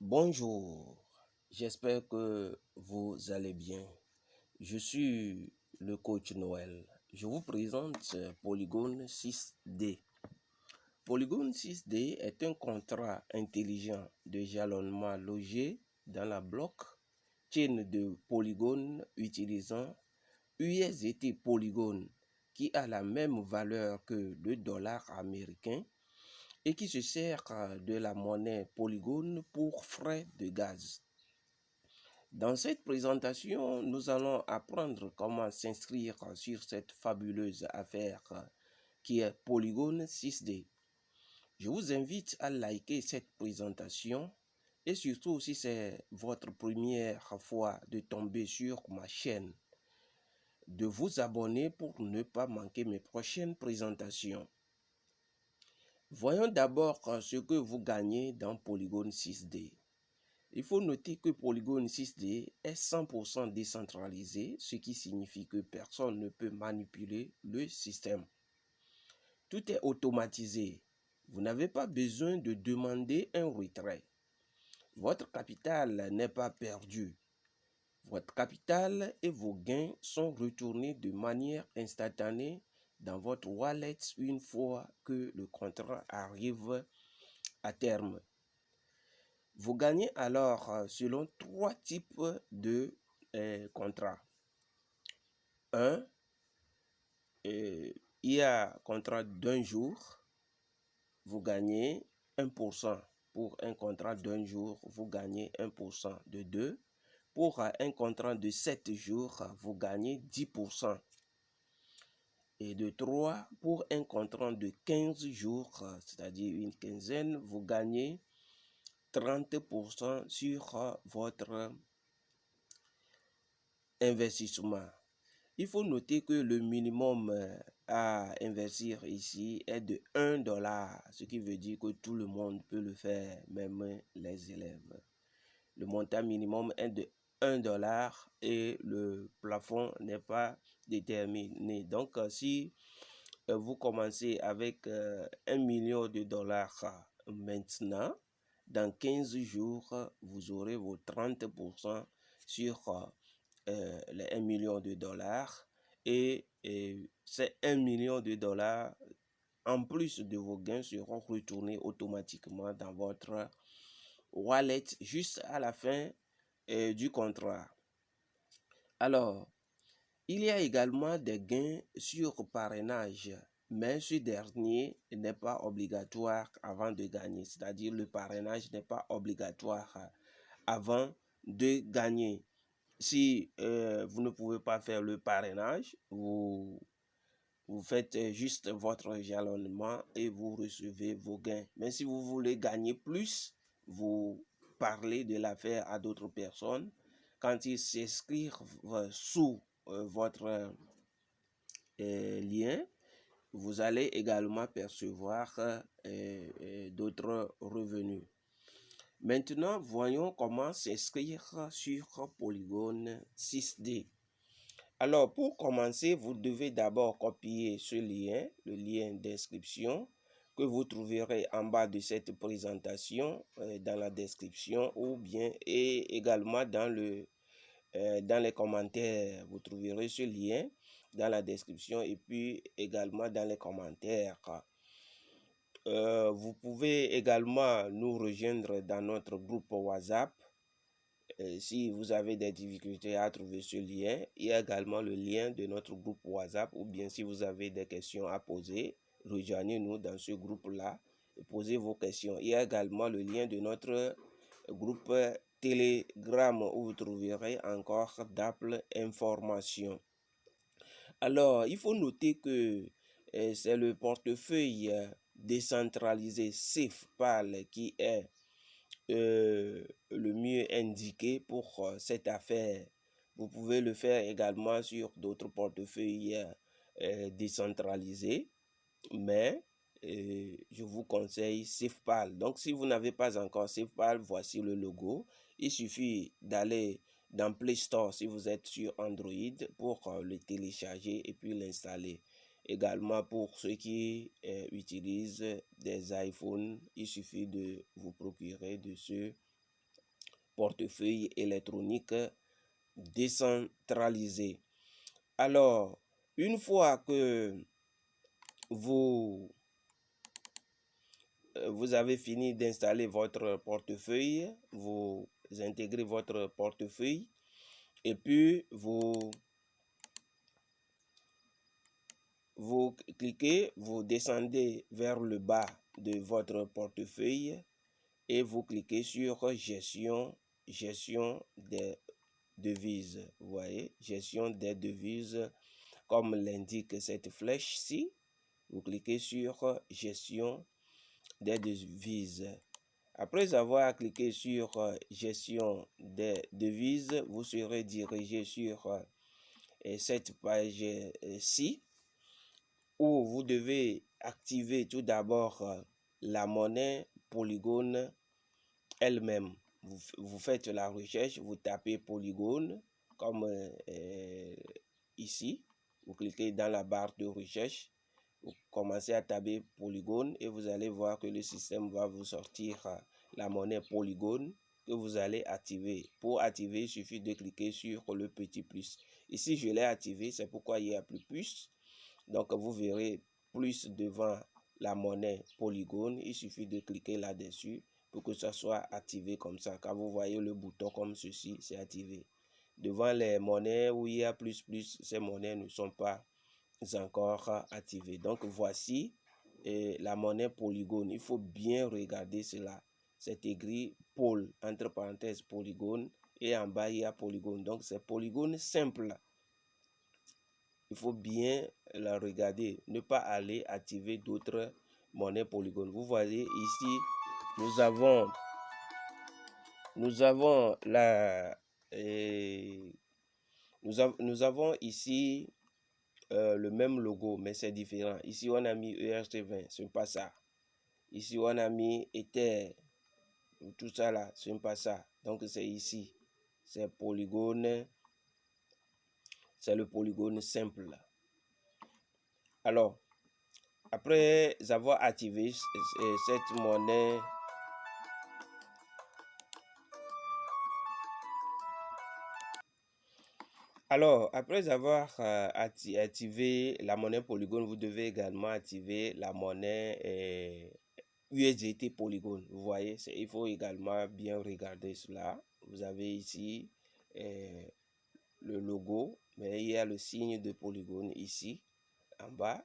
Bonjour, j'espère que vous allez bien. Je suis le coach Noël. Je vous présente Polygone 6D. Polygone 6D est un contrat intelligent de jalonnement logé dans la blockchain de Polygon utilisant USDT Polygon qui a la même valeur que le dollar américain et qui se sert de la monnaie Polygone pour frais de gaz. Dans cette présentation, nous allons apprendre comment s'inscrire sur cette fabuleuse affaire qui est Polygone 6D. Je vous invite à liker cette présentation et surtout si c'est votre première fois de tomber sur ma chaîne, de vous abonner pour ne pas manquer mes prochaines présentations. Voyons d'abord ce que vous gagnez dans Polygone 6D. Il faut noter que Polygone 6D est 100% décentralisé, ce qui signifie que personne ne peut manipuler le système. Tout est automatisé. Vous n'avez pas besoin de demander un retrait. Votre capital n'est pas perdu. Votre capital et vos gains sont retournés de manière instantanée dans votre wallet une fois que le contrat arrive à terme. Vous gagnez alors selon trois types de contrats. Il y a contrat d'un jour, vous gagnez 1%. Pour un contrat d'un jour, vous gagnez 1%. De 2, pour un contrat de 7 jours, vous gagnez 10%. Et de 3, pour un contrat de 15 jours, c'est-à-dire une quinzaine, vous gagnez 30% sur votre investissement. Il faut noter que le minimum à investir ici est de 1 dollar, ce qui veut dire que tout le monde peut le faire, même les élèves. Le montant minimum est de 1 dollar et le plafond n'est pas déterminé. Donc, si vous commencez avec 1 million de dollars maintenant, dans 15 jours, vous aurez vos 30% sur les 1 million de dollars et ces 1 million de dollars en plus de vos gains seront retournés automatiquement dans votre wallet juste à la fin du contrat. Alors, il y a également des gains sur parrainage, mais ce dernier n'est pas obligatoire avant de gagner, c'est-à-dire le parrainage n'est pas obligatoire avant de gagner. Si vous ne pouvez pas faire le parrainage, vous faites juste votre jalonnement et vous recevez vos gains. Mais si vous voulez gagner plus, vous parlez de l'affaire à d'autres personnes. Quand ils s'inscrivent sous votre lien, vous allez également percevoir d'autres revenus. Maintenant, voyons comment s'inscrire sur Polygone 6D. Alors, pour commencer, vous devez d'abord copier ce lien, le lien d'inscription, que vous trouverez en bas de cette présentation, dans la description ou bien et également dans les commentaires. Vous trouverez ce lien dans la description et puis également dans les commentaires. Vous pouvez également nous rejoindre dans notre groupe WhatsApp. Si vous avez des difficultés à trouver ce lien, il y a également le lien de notre groupe WhatsApp ou bien si vous avez des questions à poser, rejoignez-nous dans ce groupe-là et posez vos questions. Il y a également le lien de notre groupe Telegram où vous trouverez encore d'amples informations. Alors, il faut noter que c'est le portefeuille décentralisé SafePal qui est le mieux indiqué pour cette affaire. Vous pouvez le faire également sur d'autres portefeuilles décentralisés, mais je vous conseille SafePal. Donc, si vous n'avez pas encore SafePal, voici le logo. Il suffit d'aller dans Play Store si vous êtes sur Android pour le télécharger et puis l'installer. Également pour ceux qui utilisent des iPhones, il suffit de vous procurer de ce portefeuille électronique décentralisé. Alors, une fois que vous avez fini d'installer votre portefeuille, vous intégrez votre portefeuille et puis vous cliquez, vous descendez vers le bas de votre portefeuille et vous cliquez sur gestion des devises. Vous voyez, gestion des devises, comme l'indique cette flèche-ci. Vous cliquez sur gestion des devises. Après avoir cliqué sur gestion des devises, vous serez dirigé sur cette page-ci où vous devez activer tout d'abord la monnaie Polygone elle-même. Vous faites la recherche, vous tapez Polygone comme ici. Vous cliquez dans la barre de recherche, vous commencez à taper Polygone et vous allez voir que le système va vous sortir la monnaie Polygone que vous allez activer. Pour activer, il suffit de cliquer sur le petit plus. Ici, je l'ai activé, c'est pourquoi il n'y a plus plus. Donc, vous verrez plus devant la monnaie Polygone. Il suffit de cliquer là-dessus pour que ça soit activé comme ça. Quand vous voyez le bouton comme ceci, c'est activé. Devant les monnaies où il y a plus, ces monnaies ne sont pas encore activées. Donc, voici la monnaie Polygone. Il faut bien regarder cela. C'est écrit Pôle, entre parenthèses, Polygone. Et en bas, il y a Polygone. Donc, c'est Polygone simple. Il faut bien la regarder, ne pas aller activer d'autres monnaies Polygone. Vous voyez ici, nous avons ici le même logo, mais c'est différent. Ici, on a mis ERC20, ce n'est pas ça. Ici, on a mis Ether, tout ça là, ce n'est pas ça. Donc, c'est ici. C'est Polygone, c'est le Polygone simple. Alors, après avoir activé cette monnaie, après avoir activé la monnaie Polygone, vous devez également activer la monnaie USDT Polygone. Vous voyez, il faut également bien regarder cela. Vous avez ici le logo, mais il y a le signe de Polygone ici, en bas.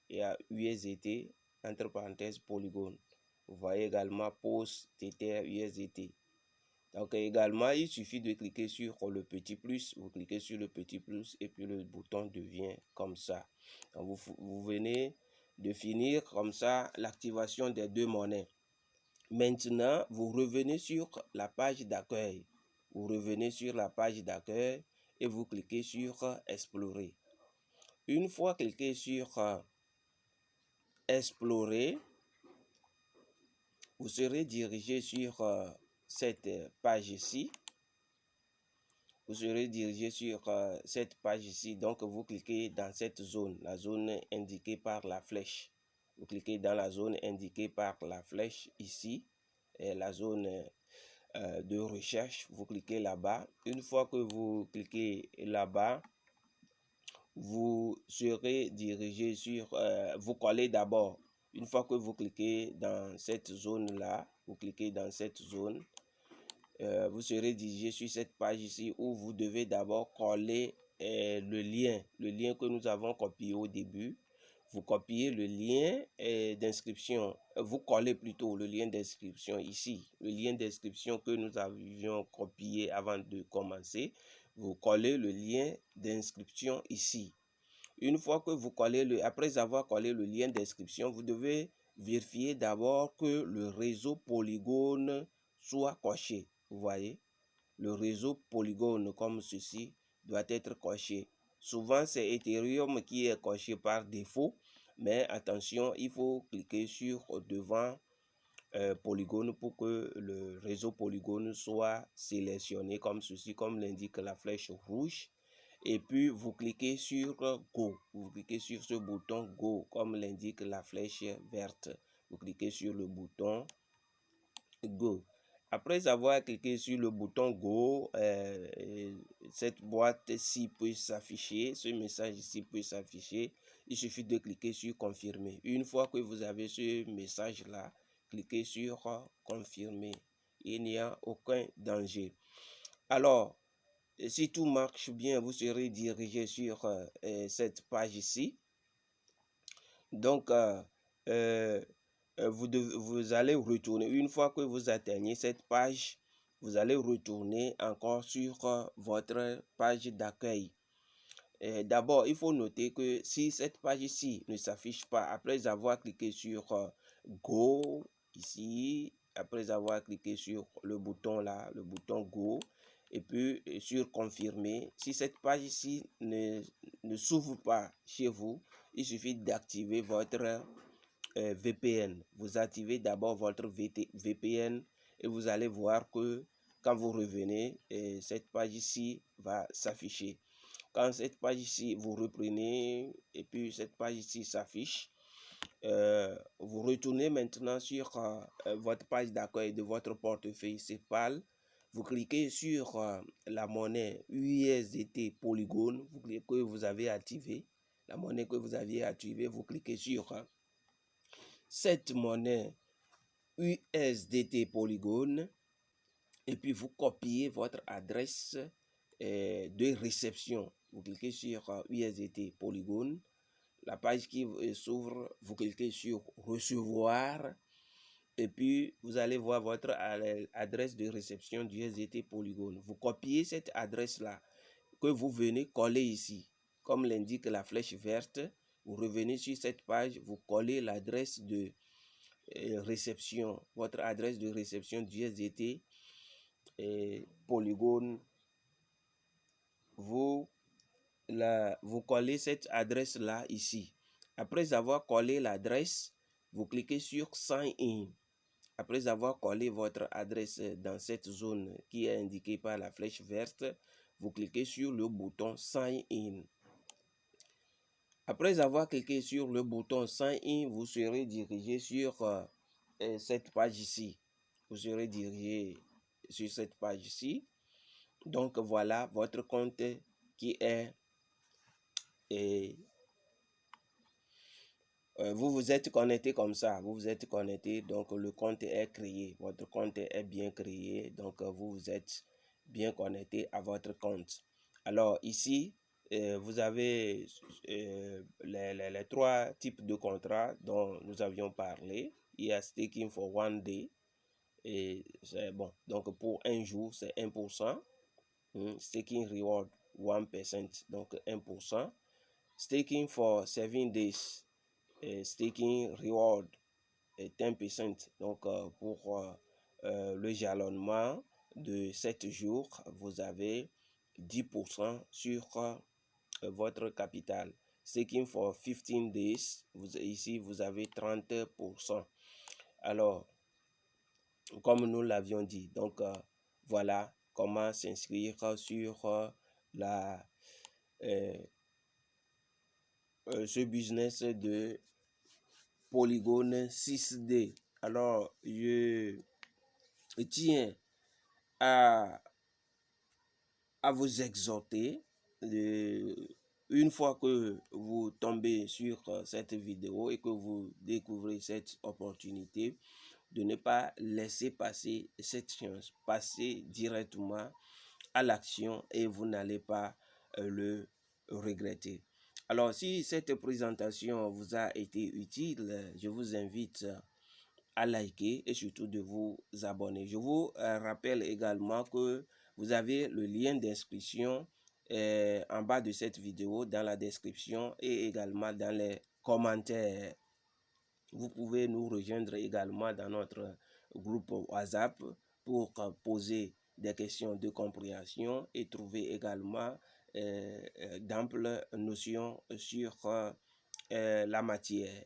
Il y a USDT, entre parenthèses, Polygone. Vous voyez également Post Tether USDT. Donc également, il suffit de cliquer sur le petit plus. Vous cliquez sur le petit plus et puis le bouton devient comme ça. Donc vous venez de finir comme ça l'activation des deux monnaies. Maintenant, vous revenez sur la page d'accueil. Vous revenez sur la page d'accueil et vous cliquez sur Explorer. Une fois cliqué sur Explorer, vous serez dirigé sur cette page-ci. Vous serez dirigé sur cette page-ci. Donc, vous cliquez dans cette zone, la zone indiquée par la flèche. Vous cliquez dans la zone indiquée par la flèche ici, et la zone de recherche. Vous cliquez là-bas. Une fois que vous cliquez là-bas, vous serez dirigé sur... vous collez d'abord. Une fois que vous cliquez dans cette zone-là, vous cliquez dans cette zone, vous serez dirigé sur cette page ici où vous devez d'abord coller le lien que nous avons copié au début. Vous copiez le lien d'inscription, vous collez plutôt le lien d'inscription ici, le lien d'inscription que nous avions copié avant de commencer. Vous collez le lien d'inscription ici. Une fois que vous collez après avoir collé le lien d'inscription, vous devez vérifier d'abord que le réseau Polygone soit coché. Vous voyez, le réseau Polygone comme ceci doit être coché. Souvent, c'est Ethereum qui est coché par défaut, mais attention, il faut cliquer sur devant Polygone pour que le réseau Polygone soit sélectionné comme ceci, comme l'indique la flèche rouge. Et puis, vous cliquez sur Go. Vous cliquez sur ce bouton Go, comme l'indique la flèche verte. Vous cliquez sur le bouton Go. Après avoir cliqué sur le bouton Go, cette boîte-ci peut s'afficher, ce message ici peut s'afficher. Il suffit de cliquer sur confirmer. Une fois que vous avez ce message-là, cliquez sur confirmer. Il n'y a aucun danger. Alors, si tout marche bien, vous serez dirigé sur cette page ici. Donc, vous allez retourner. Une fois que vous atteignez cette page, vous allez retourner encore sur votre page d'accueil. D'abord, il faut noter que si cette page ici ne s'affiche pas après avoir cliqué sur Go, ici, après avoir cliqué sur le bouton là, le bouton Go, et puis sur confirmer, si cette page ici ne s'ouvre pas chez vous, il suffit d'activer votre VPN. Vous activez d'abord votre VPN et vous allez voir que quand vous revenez, cette page ici va s'afficher. Quand cette page ici, vous reprenez et puis cette page ici s'affiche, vous retournez maintenant sur votre page d'accueil de votre portefeuille CEPAL. Vous cliquez sur la monnaie USDT Polygon que vous avez activé. La monnaie que vous aviez activée, vous cliquez sur cette monnaie USDT Polygon et puis vous copiez votre adresse de réception. Vous cliquez sur USDT Polygon. La page qui s'ouvre, vous cliquez sur recevoir et puis vous allez voir votre adresse de réception du USDT Polygon. Vous copiez cette adresse-là que vous venez coller ici. Comme l'indique la flèche verte, vous revenez sur cette page, vous collez l'adresse de réception, votre adresse de réception du USDT Polygon. Vous collez cette adresse-là ici. Après avoir collé l'adresse, vous cliquez sur Sign In. Après avoir collé votre adresse dans cette zone qui est indiquée par la flèche verte, vous cliquez sur le bouton Sign In. Après avoir cliqué sur le bouton Sign In, vous serez dirigé sur cette page ici. Vous serez dirigé sur cette page ici. Donc voilà votre compte qui est vous vous êtes connecté comme ça, vous vous êtes connecté, donc le compte est créé, votre compte est bien créé, donc vous vous êtes bien connecté à votre compte. Alors ici, vous avez les trois types de contrats dont nous avions parlé. Il y a staking for one day, et c'est bon, donc pour un jour c'est 1%, staking reward 1%, donc 1%, staking for 7 days, staking reward 10%. Donc pour le jalonnement de 7 jours, vous avez 10% sur votre capital. Staking for 15 days, ici vous avez 30%. Alors, comme nous l'avions dit, donc voilà comment s'inscrire sur ce business de Polygone 6D. Alors, je tiens à vous exhorter, une fois que vous tombez sur cette vidéo et que vous découvrez cette opportunité, de ne pas laisser passer cette chance. Passez directement à l'action et vous n'allez pas le regretter. Alors, si cette présentation vous a été utile, je vous invite à liker et surtout de vous abonner. Je vous rappelle également que vous avez le lien d'inscription en bas de cette vidéo, dans la description et également dans les commentaires. Vous pouvez nous rejoindre également dans notre groupe WhatsApp pour poser des questions de compréhension et trouver également d'amples notions sur la matière.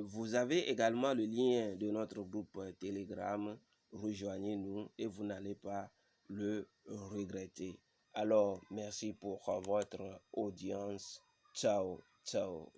Vous avez également le lien de notre groupe Telegram. Rejoignez-nous et vous n'allez pas le regretter. Alors, merci pour votre audience. Ciao, ciao.